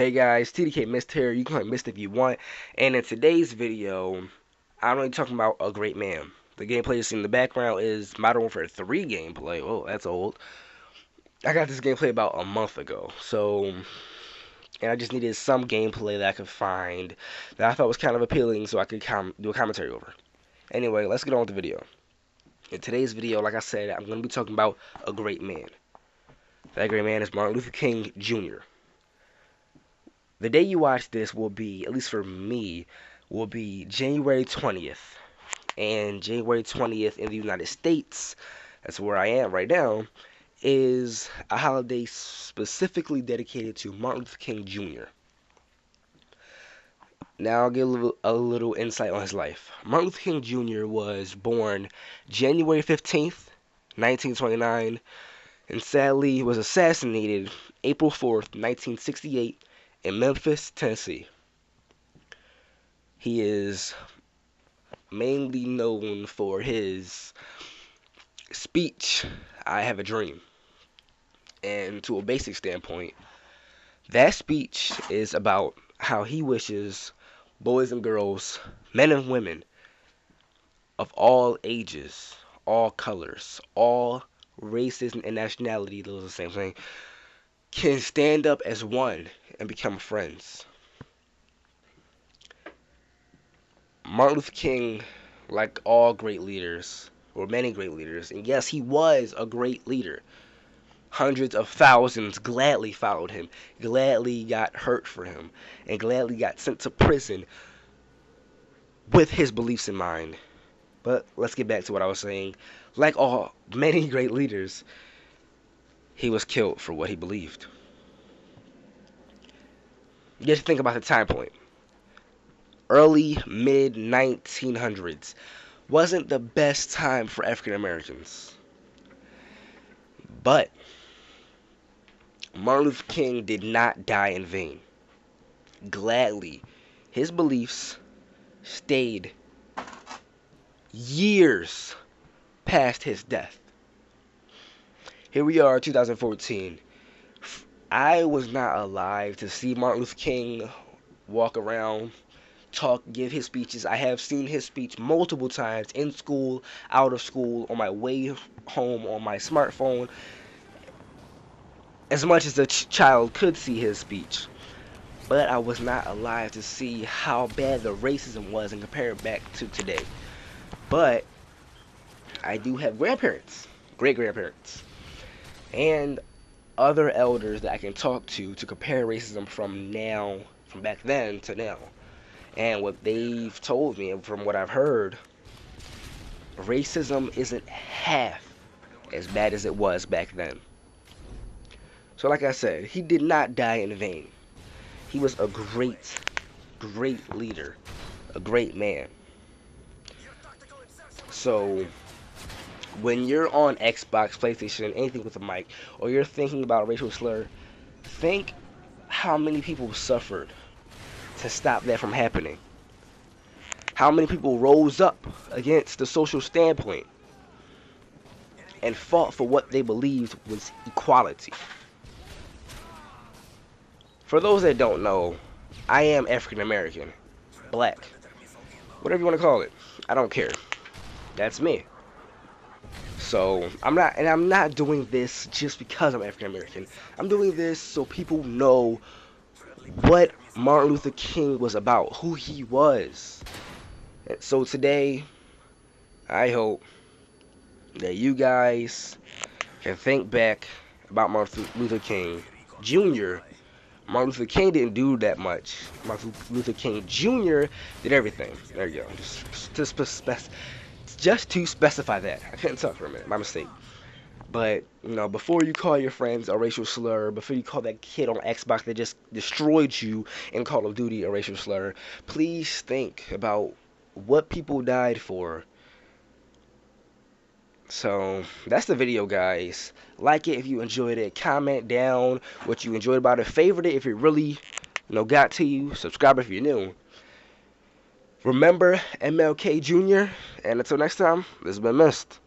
Hey guys, Tdkmist here. You can call me Mist if you want. And in today's video, I'm only talking about a great man. The gameplay you see in the background is Modern Warfare 3 gameplay. Oh, that's old. I got this gameplay about a month ago. And I just needed some gameplay that I could find that I thought was kind of appealing so I could do a commentary over. Anyway, let's get on with the video. In today's video, like I said, I'm going to be talking about a great man. That great man is Martin Luther King Jr. The day you watch this will be, at least for me, will be January 20th. And January 20th in the United States, that's where I am right now, is a holiday specifically dedicated to Martin Luther King Jr. Now I'll give a little insight on his life. Martin Luther King Jr. was born January 15th, 1929, and sadly was assassinated April 4th, 1968, in Memphis, Tennessee. He is mainly known for his speech, I Have a Dream. And to a basic standpoint, that speech is about how he wishes boys and girls, men and women of all ages, all colors, all races and nationality, those are the same thing, can stand up as one and become friends. Martin Luther King, like all great leaders, or many great leaders, and yes, he was a great leader. Hundreds of thousands gladly followed him, gladly got hurt for him, and gladly got sent to prison with his beliefs in mind. But let's get back to what I was saying. Like all many great leaders, he was killed for what he believed. You have to think about the time point. Early, mid 1900s wasn't the best time for African Americans. But Martin Luther King did not die in vain. Gladly, his beliefs stayed years past his death. Here we are, 2014. I was not alive to see Martin Luther King walk around, talk, give his speeches. I have seen his speech multiple times in school, out of school, on my way home, on my smartphone, as much as a child could see his speech. But I was not alive to see how bad the racism was and compare it back to today. But I do have grandparents, great-grandparents, and other elders that I can talk to compare racism from back then to now. And what they've told me, and from what I've heard, racism isn't half as bad as it was back then. So like I said, he did not die in vain. He was a great leader, a great man. So when you're on Xbox, PlayStation, anything with a mic, or you're thinking about a racial slur, think how many people suffered to stop that from happening. How many people rose up against the social standpoint and fought for what they believed was equality. For those that don't know, I am African American, black, whatever you want to call it. I don't care. That's me. So I'm not doing this just because I'm African American. I'm doing this so people know what Martin Luther King was about, who he was. And so today, I hope that you guys can think back about Martin Luther King Jr. Martin Luther King didn't do that much. Martin Luther King Jr. did everything. There you go. Just to specify that. I couldn't talk for a minute. My mistake. But, before you call your friends a racial slur, before you call that kid on Xbox that just destroyed you in Call of Duty a racial slur, please think about what people died for. So, that's the video, guys. Like it if you enjoyed it. Comment down what you enjoyed about it. Favorite it if it really, got to you. Subscribe if you're new. Remember MLK Jr. And until next time, this has been Mist.